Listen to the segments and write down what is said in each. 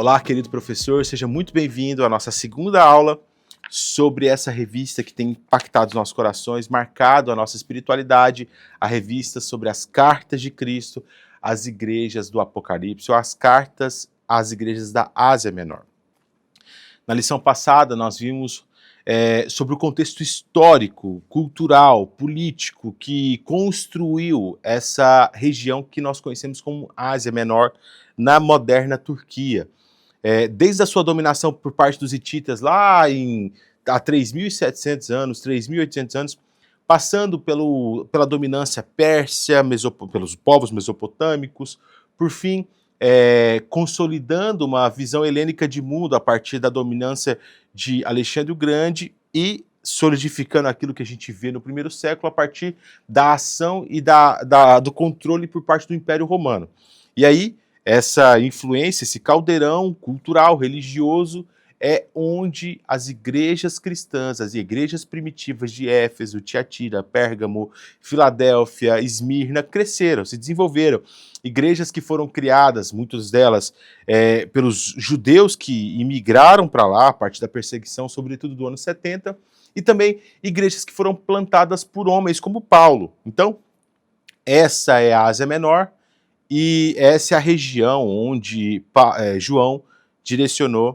Olá, querido professor, seja muito bem-vindo à nossa segunda aula sobre essa revista que tem impactado os nossos corações, marcado a nossa espiritualidade, a revista sobre as cartas de Cristo às igrejas do Apocalipse, ou as cartas às igrejas da Ásia Menor. Na lição passada, nós vimos sobre o contexto histórico, cultural, político que construiu essa região que nós conhecemos como Ásia Menor, na moderna Turquia. Desde a sua dominação por parte dos hititas lá há 3.700 anos, 3.800 anos, passando pela dominância pérsia, pelos povos mesopotâmicos, por fim, consolidando uma visão helênica de mundo a partir da dominância de Alexandre o Grande e solidificando aquilo que a gente vê no primeiro século a partir da ação e do controle por parte do Império Romano. E aí, essa influência, esse caldeirão cultural, religioso, é onde as igrejas cristãs, as igrejas primitivas de Éfeso, Tiatira, Pérgamo, Filadélfia, Esmirna, cresceram, se desenvolveram. Igrejas que foram criadas, muitas delas, pelos judeus que imigraram para lá, a partir da perseguição, sobretudo do ano 70, e também igrejas que foram plantadas por homens como Paulo. Então, essa é a Ásia Menor, e essa é a região onde João direcionou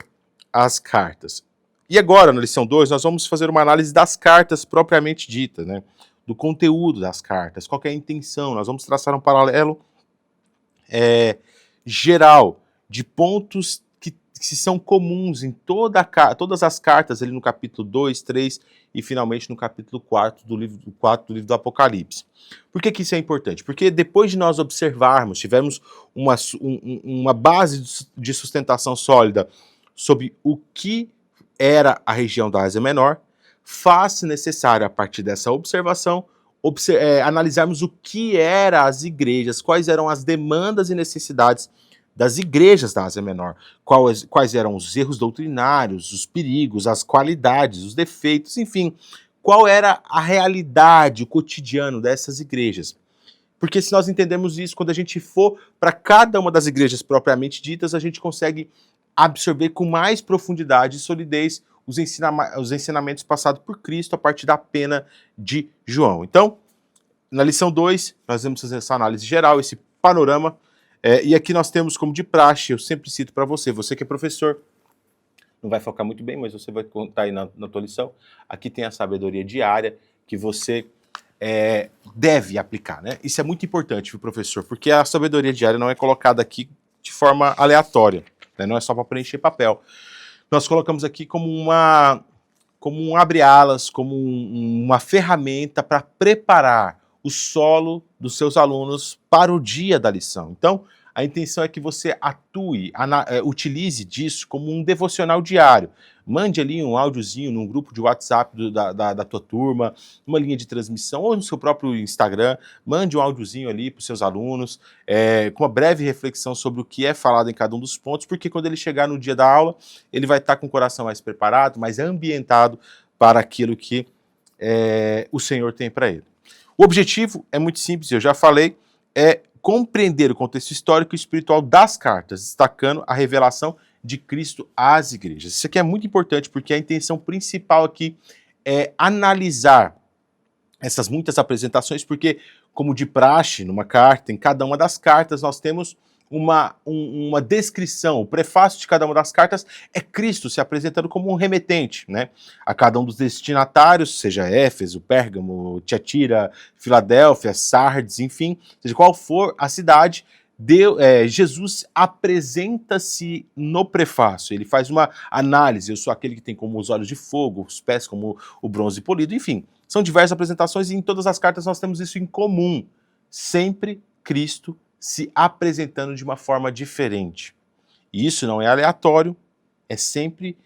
as cartas. E agora, na lição 2, nós vamos fazer uma análise das cartas propriamente ditas, né? Do conteúdo das cartas, qual que é a intenção. Nós vamos traçar um paralelo geral de pontos que são comuns em todas as cartas, ali no capítulo 2, 3 e finalmente no capítulo 4 do livro do Apocalipse. Por que isso é importante? Porque depois de nós observarmos, tivermos uma base de sustentação sólida sobre o que era a região da Ásia Menor, faz-se necessário, a partir dessa observação, analisarmos o que eram as igrejas, quais eram as demandas e necessidades das igrejas da Ásia Menor, quais eram os erros doutrinários, os perigos, as qualidades, os defeitos, enfim, qual era a realidade, o cotidiano dessas igrejas. Porque se nós entendemos isso, quando a gente for para cada uma das igrejas propriamente ditas, a gente consegue absorver com mais profundidade e solidez os ensinamentos passados por Cristo a partir da pena de João. Então, na lição 2, nós vamos fazer essa análise geral, esse panorama, e aqui nós temos como de praxe, eu sempre cito para você que é professor, não vai focar muito bem, mas você vai contar aí na tua lição, aqui tem a sabedoria diária que você deve aplicar, né? Isso é muito importante, viu, professor, porque a sabedoria diária não é colocada aqui de forma aleatória, né? Não é só para preencher papel. Nós colocamos aqui como um abre-alas, como uma ferramenta para preparar o solo dos seus alunos para o dia da lição. Então, a intenção é que você utilize disso como um devocional diário. Mande ali um áudiozinho num grupo de WhatsApp da tua turma, uma linha de transmissão, ou no seu próprio Instagram, mande um áudiozinho ali para os seus alunos, com uma breve reflexão sobre o que é falado em cada um dos pontos, porque quando ele chegar no dia da aula, ele vai estar com o coração mais preparado, mais ambientado para aquilo que o Senhor tem para ele. O objetivo é muito simples, eu já falei, é compreender o contexto histórico e espiritual das cartas, destacando a revelação de Cristo às igrejas. Isso aqui é muito importante porque a intenção principal aqui é analisar essas muitas apresentações, porque, como de praxe, numa carta, em cada uma das cartas, nós temos uma descrição, o prefácio de cada uma das cartas é Cristo se apresentando como um remetente, né, a cada um dos destinatários, seja Éfeso, Pérgamo, Tiatira, Filadélfia, Sardes, enfim, seja qual for a cidade, Jesus apresenta-se no prefácio, ele faz uma análise, eu sou aquele que tem como os olhos de fogo, os pés como o bronze polido, enfim, são diversas apresentações e em todas as cartas nós temos isso em comum, sempre Cristo se apresentando de uma forma diferente. E isso não é aleatório, é sempre,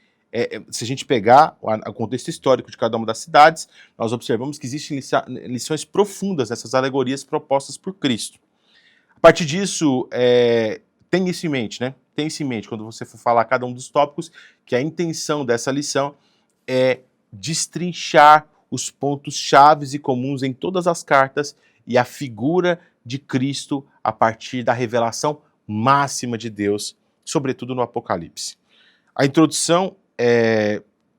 se a gente pegar o contexto histórico de cada uma das cidades, nós observamos que existem lições profundas nessas alegorias propostas por Cristo. A partir disso, tem isso em mente, né? Tem isso em mente quando você for falar cada um dos tópicos, que a intenção dessa lição é destrinchar os pontos chaves e comuns em todas as cartas e a figura de Cristo a partir da revelação máxima de Deus sobretudo no Apocalipse. A introdução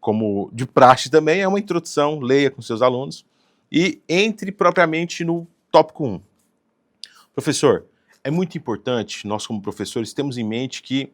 como de praxe também, é uma introdução, leia com seus alunos, e entre propriamente no tópico 1. Professor, é muito importante, nós como professores temos em mente que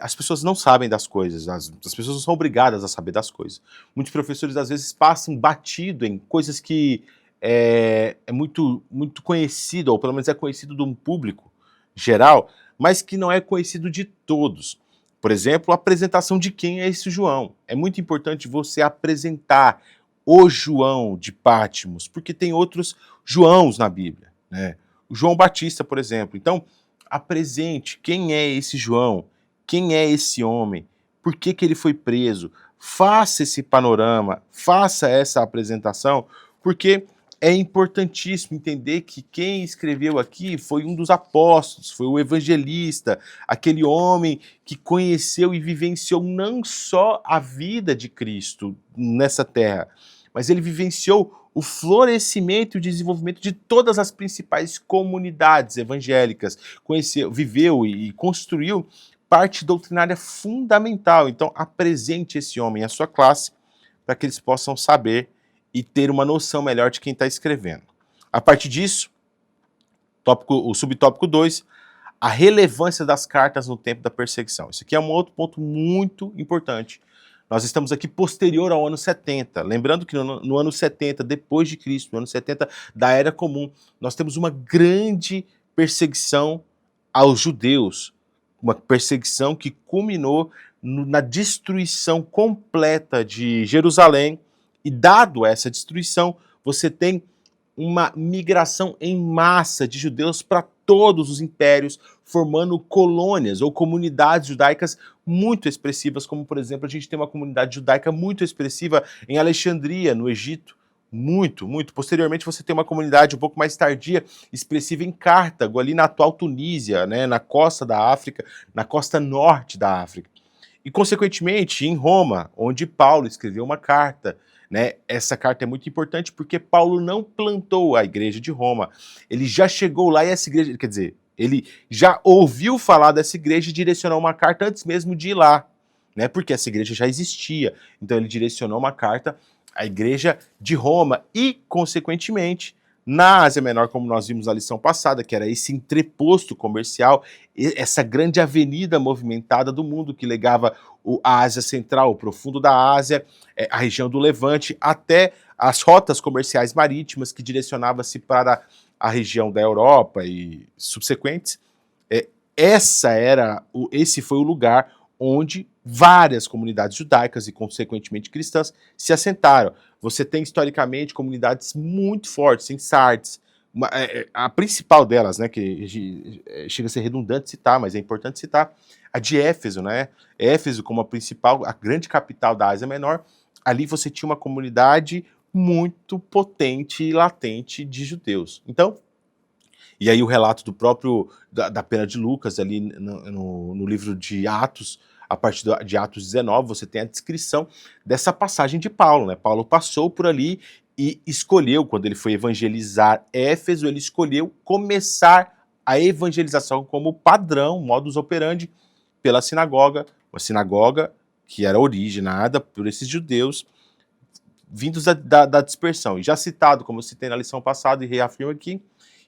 as pessoas não sabem das coisas, as pessoas não são obrigadas a saber das coisas. Muitos professores às vezes passam batido em coisas que é muito, muito conhecido, ou pelo menos é conhecido de um público geral, mas que não é conhecido de todos. Por exemplo, a apresentação de quem é esse João. É muito importante você apresentar o João de Patmos, porque tem outros Joãos na Bíblia, né? O João Batista, por exemplo. Então, apresente quem é esse João, quem é esse homem, por que ele foi preso. Faça esse panorama, faça essa apresentação, porque é importantíssimo entender que quem escreveu aqui foi um dos apóstolos, foi o evangelista, aquele homem que conheceu e vivenciou não só a vida de Cristo nessa terra, mas ele vivenciou o florescimento e o desenvolvimento de todas as principais comunidades evangélicas, conheceu, viveu e construiu parte doutrinária fundamental. Então, apresente esse homem à sua classe para que eles possam saber e ter uma noção melhor de quem está escrevendo. A partir disso, o subtópico 2, a relevância das cartas no tempo da perseguição. Isso aqui é um outro ponto muito importante. Nós estamos aqui posterior ao ano 70. Lembrando que no ano 70, depois de Cristo, no ano 70 da Era Comum, nós temos uma grande perseguição aos judeus, uma perseguição que culminou na destruição completa de Jerusalém. E dado essa destruição, você tem uma migração em massa de judeus para todos os impérios, formando colônias ou comunidades judaicas muito expressivas, como, por exemplo, a gente tem uma comunidade judaica muito expressiva em Alexandria, no Egito. Muito, muito. Posteriormente, você tem uma comunidade um pouco mais tardia, expressiva em Cartago, ali na atual Tunísia, né, na costa da África, na costa norte da África. E, consequentemente, em Roma, onde Paulo escreveu uma carta, né? Essa carta é muito importante porque Paulo não plantou a igreja de Roma. Ele já chegou lá e essa igreja, quer dizer, ele já ouviu falar dessa igreja e direcionou uma carta antes mesmo de ir lá, né? Porque essa igreja já existia. Então ele direcionou uma carta à igreja de Roma e, consequentemente, na Ásia Menor, como nós vimos na lição passada, que era esse entreposto comercial, essa grande avenida movimentada do mundo que ligava a Ásia Central, o profundo da Ásia, a região do Levante, até as rotas comerciais marítimas que direcionava-se para a região da Europa e subsequentes. Esse foi o lugar onde várias comunidades judaicas e, consequentemente, cristãs se assentaram. Você tem, historicamente, comunidades muito fortes em Sardes, a principal delas, né, que chega a ser redundante citar, mas é importante citar, a de Éfeso, né? Éfeso como a grande capital da Ásia Menor, ali você tinha uma comunidade muito potente e latente de judeus. Então, e aí o relato da pena de Lucas ali no livro de Atos, a partir de Atos 19, você tem a descrição dessa passagem de Paulo, né? Paulo passou por ali e escolheu, quando ele foi evangelizar Éfeso, ele escolheu começar a evangelização como padrão, modus operandi, pela sinagoga, uma sinagoga que era originada por esses judeus vindos da dispersão. E já citado, como eu citei na lição passada e reafirmo aqui,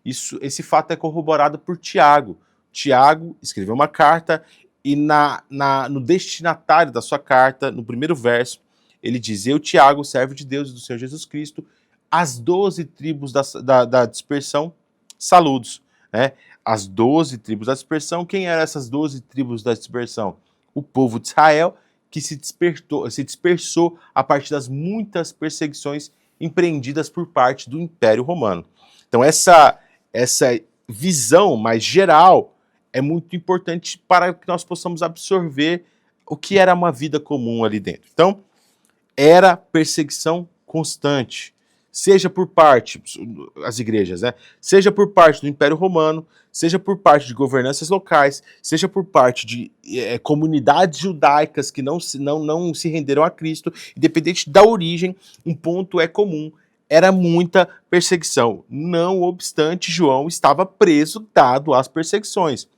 esse fato é corroborado por Tiago. Tiago escreveu uma carta e no destinatário da sua carta, no primeiro verso, ele diz: eu, Tiago, servo de Deus e do Senhor Jesus Cristo, as 12 tribos da dispersão, saludos. Né? As 12 tribos da dispersão, quem eram essas 12 tribos da dispersão? O povo de Israel, que se dispersou a partir das muitas perseguições empreendidas por parte do Império Romano. Então essa visão mais geral é muito importante para que nós possamos absorver o que era uma vida comum ali dentro. Então, era perseguição constante, seja por parte, as igrejas, né? Seja por parte do Império Romano, seja por parte de governanças locais, seja por parte de comunidades judaicas que não se renderam a Cristo, independente da origem, um ponto é comum: era muita perseguição. Não obstante, João estava preso, dado às perseguições.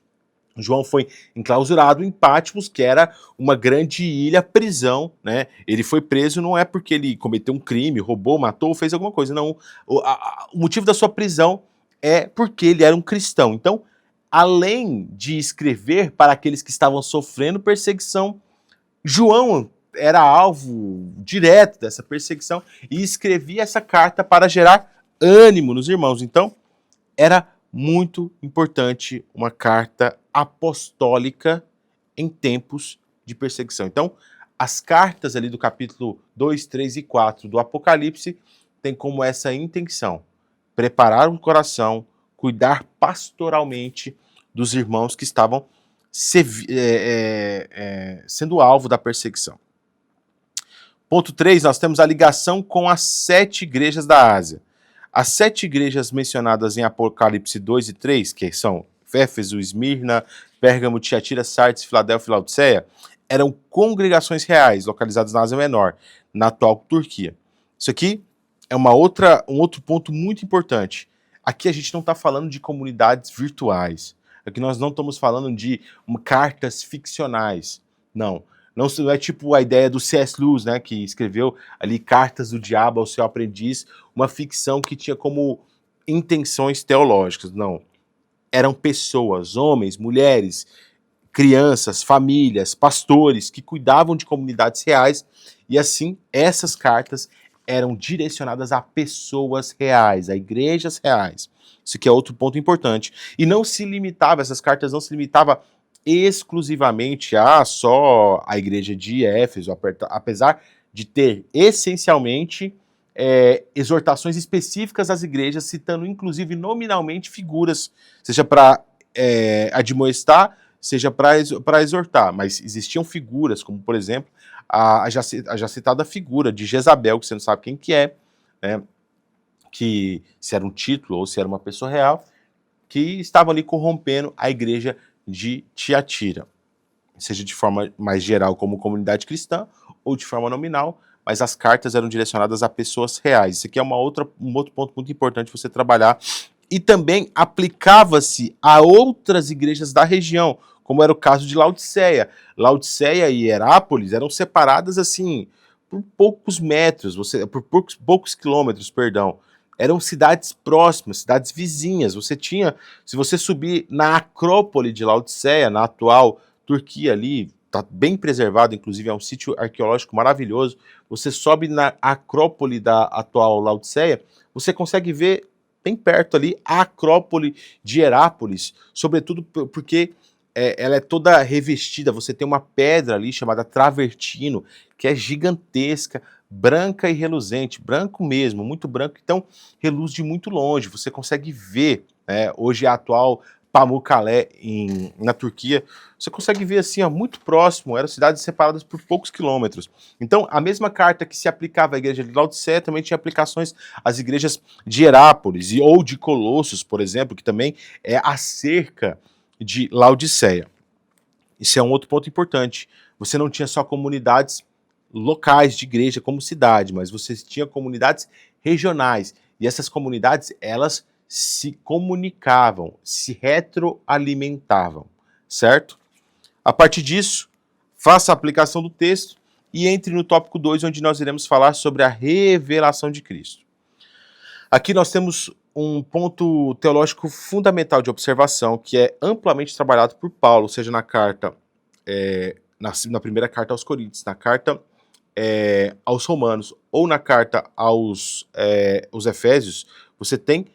João foi enclausurado em Patmos, que era uma grande ilha, prisão, né? Ele foi preso não é porque ele cometeu um crime, roubou, matou, fez alguma coisa, não. O motivo da sua prisão é porque ele era um cristão. Então, além de escrever para aqueles que estavam sofrendo perseguição, João era alvo direto dessa perseguição e escrevia essa carta para gerar ânimo nos irmãos. Então, era muito importante uma carta apostólica em tempos de perseguição. Então, as cartas ali do capítulo 2, 3 e 4 do Apocalipse têm como essa intenção: preparar o coração, cuidar pastoralmente dos irmãos que estavam sendo alvo da perseguição. Ponto 3, nós temos a ligação com as 7 igrejas da Ásia. As 7 igrejas mencionadas em Apocalipse 2 e 3, que são Éfeso, Esmirna, Pérgamo, Tiatira, Sardes, Filadélfia e Laodiceia, eram congregações reais localizadas na Ásia Menor, na atual Turquia. Isso aqui é um outro ponto muito importante. Aqui a gente não está falando de comunidades virtuais. Aqui nós não estamos falando de cartas ficcionais. Não. Não é tipo a ideia do C.S. Lewis, né, que escreveu ali Cartas do Diabo ao Seu Aprendiz, uma ficção que tinha como intenções teológicas. Não. Eram pessoas, homens, mulheres, crianças, famílias, pastores que cuidavam de comunidades reais e assim essas cartas eram direcionadas a pessoas reais, a igrejas reais. Isso aqui é outro ponto importante. E não se limitava, essas cartas não se limitavam exclusivamente a só a igreja de Éfeso, apesar de ter essencialmente exortações específicas às igrejas, citando inclusive nominalmente figuras, seja para admoestar, seja para exortar, mas existiam figuras, como por exemplo a já citada figura de Jezabel, que você não sabe quem que é, né, que se era um título ou se era uma pessoa real, que estava ali corrompendo a igreja de Tiatira, seja de forma mais geral como comunidade cristã ou de forma nominal, mas as cartas eram direcionadas a pessoas reais. Isso aqui é um outro ponto muito importante você trabalhar. E também aplicava-se a outras igrejas da região, como era o caso de Laodiceia. Laodiceia e Herápolis eram separadas assim por poucos metros, por poucos quilômetros, perdão. Eram cidades próximas, cidades vizinhas. Você tinha, se você subir na Acrópole de Laodiceia, na atual Turquia ali, está bem preservado, inclusive é um sítio arqueológico maravilhoso. Você sobe na Acrópole da atual Laodiceia, você consegue ver bem perto ali a Acrópole de Herápolis, sobretudo porque ela é toda revestida, você tem uma pedra ali chamada travertino, que é gigantesca, branca e reluzente, branco mesmo, muito branco, então reluz de muito longe, você consegue ver, hoje a atual Pamukkale na Turquia, você consegue ver assim, ó, muito próximo, eram cidades separadas por poucos quilômetros. Então, a mesma carta que se aplicava à igreja de Laodiceia também tinha aplicações às igrejas de Herápolis ou de Colossos, por exemplo, que também é acerca de Laodiceia. Isso é um outro ponto importante. Você não tinha só comunidades locais de igreja como cidade, mas você tinha comunidades regionais. E essas comunidades, elas se comunicavam, se retroalimentavam, certo? A partir disso, faça a aplicação do texto e entre no tópico 2, onde nós iremos falar sobre a revelação de Cristo. Aqui nós temos um ponto teológico fundamental de observação, que é amplamente trabalhado por Paulo, seja na carta, na primeira carta aos Coríntios, na carta aos Romanos ou na carta aos Efésios. Você tem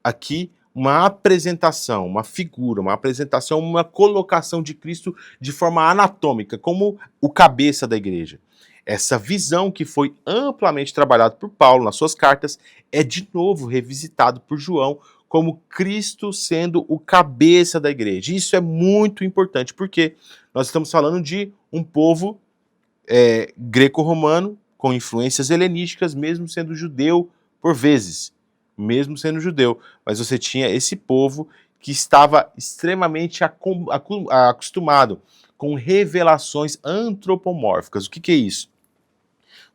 aqui uma apresentação, uma figura, uma apresentação, uma colocação de Cristo de forma anatômica, como o cabeça da igreja. Essa visão que foi amplamente trabalhada por Paulo nas suas cartas é de novo revisitado por João como Cristo sendo o cabeça da igreja. Isso é muito importante, porque nós estamos falando de um povo greco-romano com influências helenísticas, mesmo sendo judeu por vezes. Mesmo sendo judeu, mas você tinha esse povo que estava extremamente acostumado com revelações antropomórficas. O que é isso?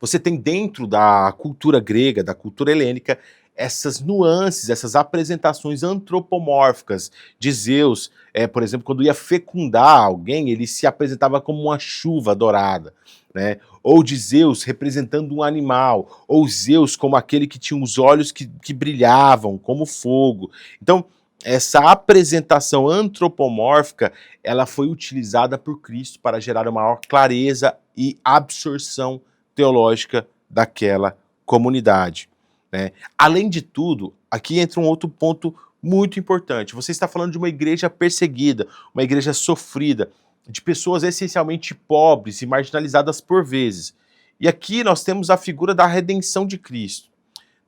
Você tem dentro da cultura grega, da cultura helênica, essas nuances, essas apresentações antropomórficas de Zeus. Por exemplo, quando ia fecundar alguém, ele se apresentava como uma chuva dourada, né? Ou de Zeus representando um animal, ou Zeus como aquele que tinha os olhos que brilhavam como fogo. Então, essa apresentação antropomórfica, ela foi utilizada por Cristo para gerar uma maior clareza e absorção teológica daquela comunidade, né? Além de tudo, aqui entra um outro ponto muito importante. Você está falando de uma igreja perseguida, uma igreja sofrida, de pessoas essencialmente pobres e marginalizadas por vezes. E aqui nós temos a figura da redenção de Cristo,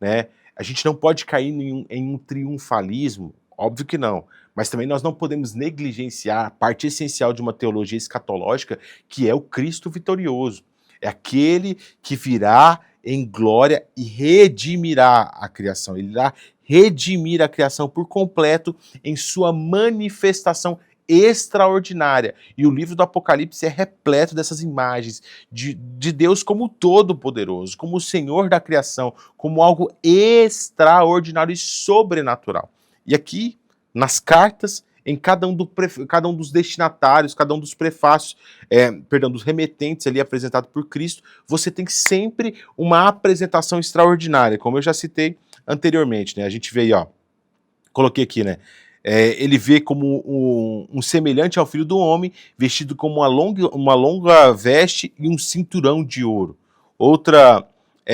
né? A gente não pode cair em um triunfalismo, óbvio que não, mas também nós não podemos negligenciar a parte essencial de uma teologia escatológica, que é o Cristo vitorioso. É aquele que virá em glória e redimirá a criação. Ele irá redimir a criação por completo em sua manifestação extraordinária. E o livro do Apocalipse é repleto dessas imagens de Deus como todo-poderoso, como o Senhor da criação, como algo extraordinário e sobrenatural. E aqui, nas cartas, em cada um dos destinatários, cada um dos prefácios, dos remetentes ali apresentado por Cristo, você tem sempre uma apresentação extraordinária, como eu já citei anteriormente, né? A gente vê aí, ó, coloquei aqui, né? Ele vê como um semelhante ao Filho do Homem, vestido como uma longa veste e um cinturão de ouro. Outra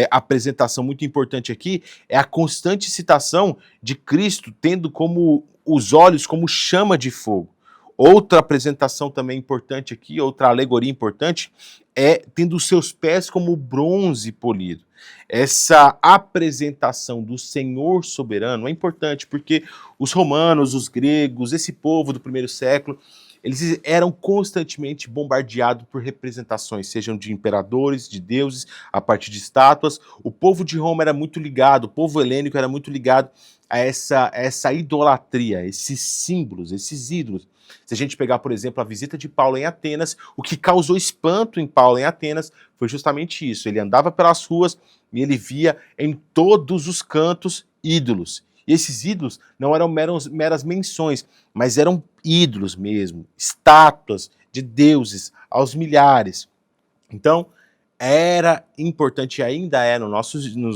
apresentação muito importante aqui é a constante citação de Cristo tendo como os olhos como chama de fogo. Outra apresentação também importante aqui, outra alegoria importante, é tendo os seus pés como bronze polido. Essa apresentação do Senhor soberano é importante porque os romanos, os gregos, esse povo do primeiro século, eles eram constantemente bombardeados por representações, sejam de imperadores, de deuses, a partir de estátuas. O povo de Roma era muito ligado, o povo helênico era muito ligado a essa idolatria, esses símbolos, esses ídolos. Se a gente pegar, por exemplo, a visita de Paulo em Atenas, o que causou espanto em Paulo em Atenas foi justamente isso. Ele andava pelas ruas e ele via em todos os cantos ídolos. E esses ídolos não eram meras menções, mas eram ídolos mesmo, estátuas de deuses aos milhares. Então, era importante, e ainda é nos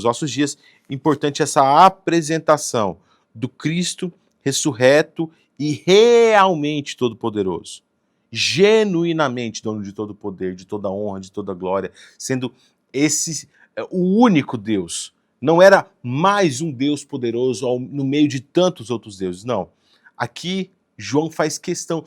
nossos dias, importante essa apresentação do Cristo ressurreto e realmente todo-poderoso, genuinamente dono de todo poder, de toda honra, de toda glória, sendo esse o único Deus. Não era mais um Deus poderoso no meio de tantos outros deuses, não. Aqui, João faz questão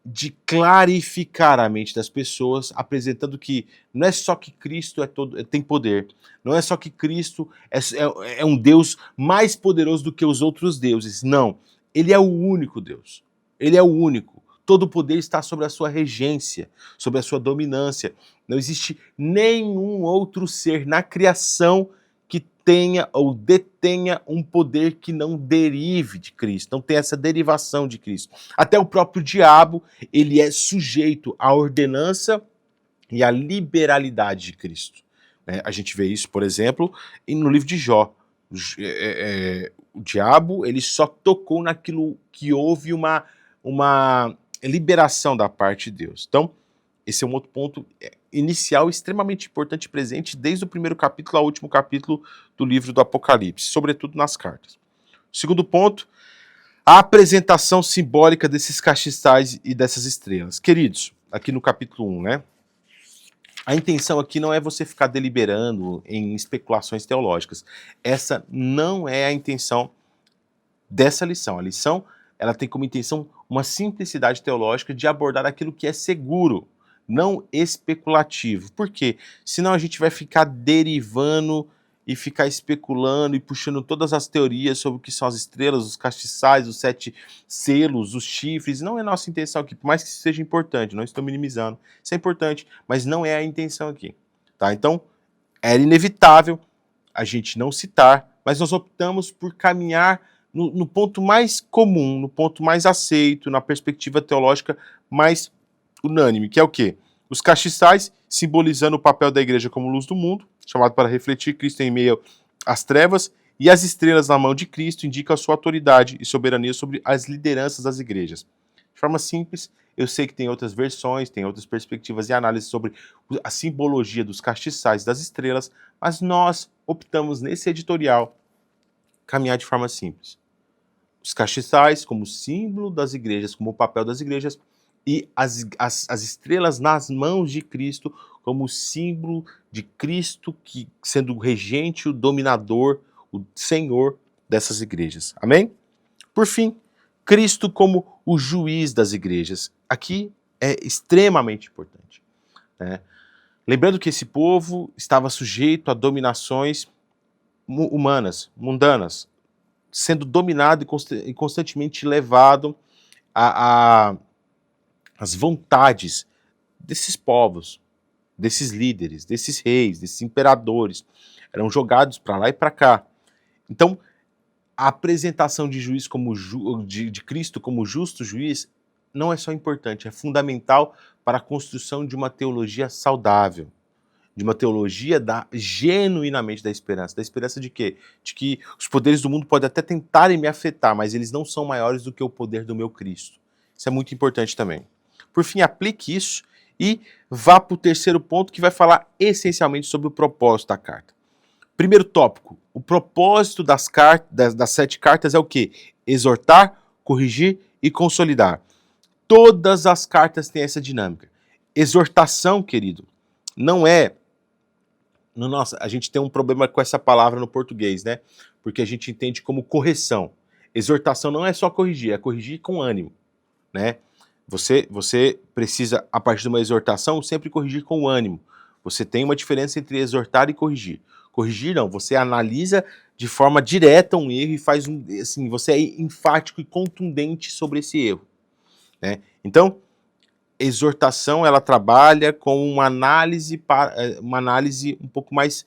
de clarificar a mente das pessoas, apresentando que não é só que Cristo tem poder, não é só que Cristo é um Deus mais poderoso do que os outros deuses, não. Ele é o único Deus, ele é o único. Todo o poder está sobre a sua regência, sobre a sua dominância. Não existe nenhum outro ser na criação que tenha ou detenha um poder que não derive de Cristo, não tem essa derivação de Cristo. Até o próprio diabo, ele é sujeito à ordenança e à liberalidade de Cristo. A gente vê isso, por exemplo, no livro de Jó. O diabo, ele só tocou naquilo que houve uma liberação da parte de Deus. Então, esse é um outro ponto inicial extremamente importante e presente desde o primeiro capítulo ao último capítulo do livro do Apocalipse, sobretudo nas cartas. Segundo ponto, a apresentação simbólica desses castiçais e dessas estrelas. Queridos, aqui no capítulo 1, né? A intenção aqui não é você ficar deliberando em especulações teológicas. Essa não é a intenção dessa lição. A lição, ela tem como intenção uma simplicidade teológica de abordar aquilo que é seguro, não especulativo. Por quê? Senão a gente vai ficar derivando e ficar especulando e puxando todas as teorias sobre o que são as estrelas, os castiçais, os 7 selos, os chifres. Não é nossa intenção aqui, por mais que isso seja importante, não estou minimizando. Isso é importante, mas não é a intenção aqui. Tá? Então, era inevitável a gente não citar, mas nós optamos por caminhar no ponto mais comum, no ponto mais aceito, na perspectiva teológica mais unânime, que é o quê? Os castiçais, simbolizando o papel da igreja como luz do mundo, chamado para refletir Cristo em meio às trevas, E as estrelas na mão de Cristo indicam a sua autoridade e soberania sobre as lideranças das igrejas. De forma simples, eu sei que tem outras versões, tem outras perspectivas e análises sobre a simbologia dos castiçais das estrelas, mas nós optamos nesse editorial caminhar de forma simples. Os castiçais como símbolo das igrejas, como o papel das igrejas, e as estrelas nas mãos de Cristo como símbolo de Cristo que sendo o regente, o dominador, o Senhor dessas igrejas. Amém? Por fim, Cristo como o juiz das igrejas. Aqui é extremamente importante, né? Lembrando que esse povo estava sujeito a dominações humanas, mundanas, sendo dominado e constantemente levado às vontades desses povos, desses líderes, desses reis, desses imperadores. Eram jogados para lá e para cá. Então, a apresentação de juiz como de Cristo como justo juiz não é só importante, é fundamental para a construção de uma teologia saudável, de uma teologia genuinamente da esperança de quê? De que os poderes do mundo podem até tentarem me afetar, mas eles não são maiores do que o poder do meu Cristo. Isso é muito importante também. Por fim, aplique isso e vá para o terceiro ponto, que vai falar essencialmente sobre o propósito da carta. Primeiro tópico, o propósito das 7 cartas é o quê? Exortar, corrigir e consolidar. Todas as cartas têm essa dinâmica. Exortação, querido, não é... Nossa, a gente tem um problema com essa palavra no português, né? Porque a gente entende como correção. Exortação não é só corrigir, é corrigir com ânimo, né? Você precisa, a partir de uma exortação, sempre corrigir com ânimo. Você tem uma diferença entre exortar e corrigir. Corrigir não, você analisa de forma direta um erro e faz assim, você é enfático e contundente sobre esse erro, né? Então, exortação ela trabalha com uma análise um pouco mais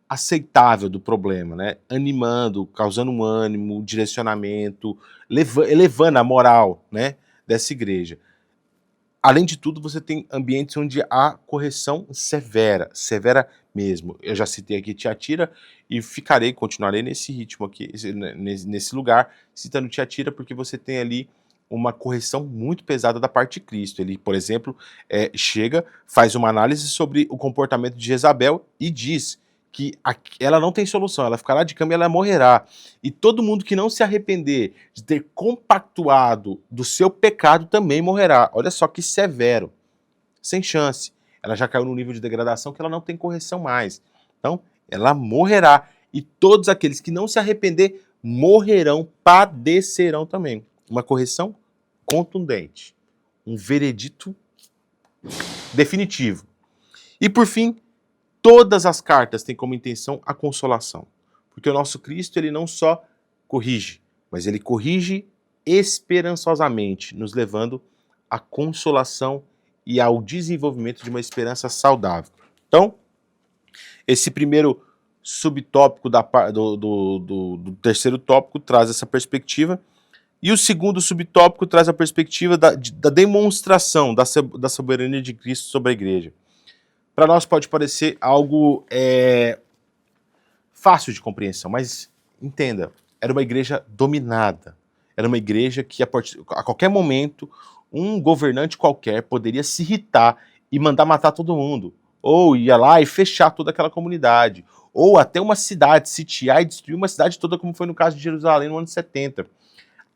aceitável do problema, né? Animando, causando um ânimo, direcionamento, elevando a moral, né, dessa igreja. Além de tudo, você tem ambientes onde há correção severa mesmo. Eu já citei aqui Tiatira e continuarei nesse ritmo aqui, nesse lugar, citando Tiatira, porque você tem ali uma correção muito pesada da parte de Cristo. Ele, por exemplo, chega, faz uma análise sobre o comportamento de Jezabel e diz que ela não tem solução, ela ficará de cama e ela morrerá. E todo mundo que não se arrepender de ter compactuado do seu pecado também morrerá. Olha só que severo, sem chance. Ela já caiu num nível de degradação que ela não tem correção mais. Então, ela morrerá. E todos aqueles que não se arrepender morrerão, padecerão também. Uma correção contundente. Um veredito definitivo. E por fim, todas as cartas têm como intenção a consolação. Porque o nosso Cristo, ele não só corrige, mas ele corrige esperançosamente, nos levando à consolação e ao desenvolvimento de uma esperança saudável. Então, esse primeiro subtópico do terceiro tópico traz essa perspectiva, e o segundo subtópico traz a perspectiva da demonstração da soberania de Cristo sobre a igreja. Para nós pode parecer algo fácil de compreensão, mas entenda, era uma igreja dominada. Era uma igreja que a qualquer momento um governante qualquer poderia se irritar e mandar matar todo mundo. Ou ia lá e fechar toda aquela comunidade. Ou até uma cidade, sitiar e destruir uma cidade toda, como foi no caso de Jerusalém no ano 70.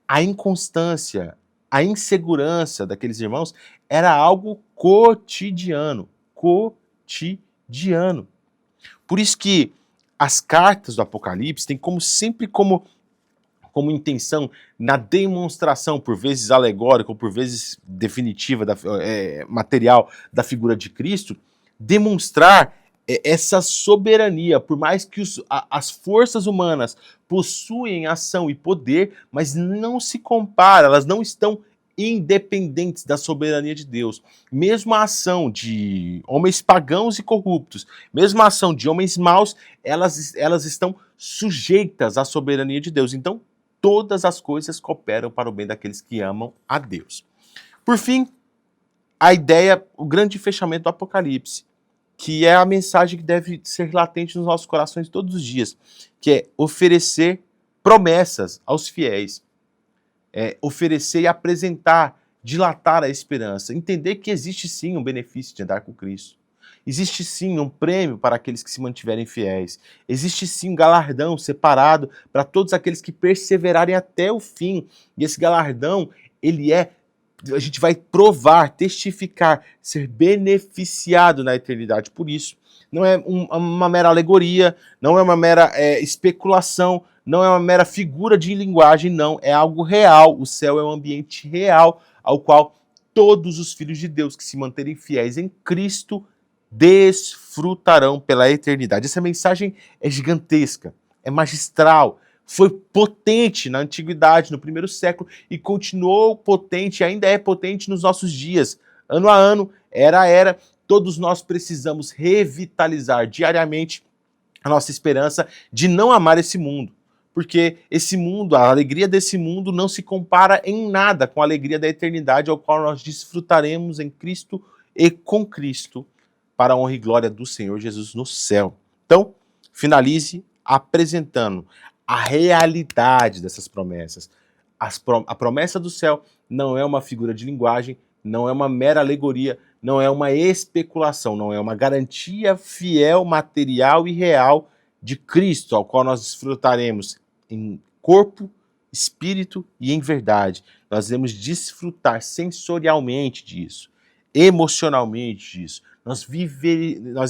A inconstância, a insegurança daqueles irmãos era algo cotidiano. Cotidiano. Por isso que as cartas do Apocalipse têm sempre como intenção, na demonstração, por vezes alegórica ou por vezes definitiva, material da figura de Cristo, demonstrar essa soberania, por mais que as forças humanas possuem ação e poder, mas não se compara, elas não estão independentes da soberania de Deus. Mesmo a ação de homens pagãos e corruptos, mesmo a ação de homens maus, elas estão sujeitas à soberania de Deus. Então, todas as coisas cooperam para o bem daqueles que amam a Deus. Por fim, a ideia, o grande fechamento do Apocalipse. que é a mensagem que deve ser latente nos nossos corações todos os dias, que é oferecer promessas aos fiéis, oferecer e apresentar, dilatar a esperança, entender que existe sim um benefício de andar com Cristo. Existe sim um prêmio para aqueles que se mantiverem fiéis. Existe sim um galardão separado para todos aqueles que perseverarem até o fim. E esse galardão, a gente vai provar, testificar, ser beneficiado na eternidade por isso. Não é uma mera alegoria, não é uma mera especulação, não é uma mera figura de linguagem, não. É algo real. O céu é um ambiente real ao qual todos os filhos de Deus que se manterem fiéis em Cristo desfrutarão pela eternidade. Essa mensagem é gigantesca, é magistral, foi potente na antiguidade, no primeiro século, e continuou potente, ainda é potente nos nossos dias. Ano a ano, era a era, todos nós precisamos revitalizar diariamente a nossa esperança de não amar esse mundo. Porque esse mundo, a alegria desse mundo não se compara em nada com a alegria da eternidade, ao qual nós desfrutaremos em Cristo e com Cristo, para a honra e glória do Senhor Jesus no céu. Então, finalize apresentando a realidade dessas promessas. A promessa do céu não é uma figura de linguagem, não é uma mera alegoria, não é uma especulação, não é uma garantia fiel, material e real de Cristo, ao qual nós desfrutaremos em corpo, espírito e em verdade. Nós devemos desfrutar sensorialmente disso, emocionalmente disso. Nós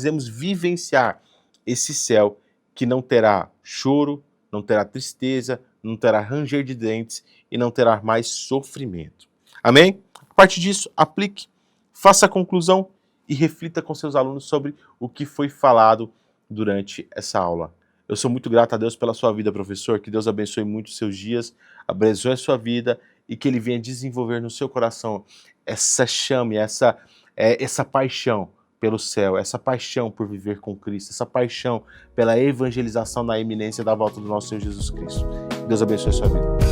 devemos vivenciar esse céu que não terá choro, não terá tristeza, não terá ranger de dentes e não terá mais sofrimento. Amém? A partir disso, aplique, faça a conclusão e reflita com seus alunos sobre o que foi falado durante essa aula. Eu sou muito grato a Deus pela sua vida, professor. Que Deus abençoe muito os seus dias, abençoe a sua vida e que Ele venha desenvolver no seu coração essa chama, essa paixão pelo céu, essa paixão por viver com Cristo, essa paixão pela evangelização na iminência da volta do nosso Senhor Jesus Cristo. Deus abençoe a sua vida.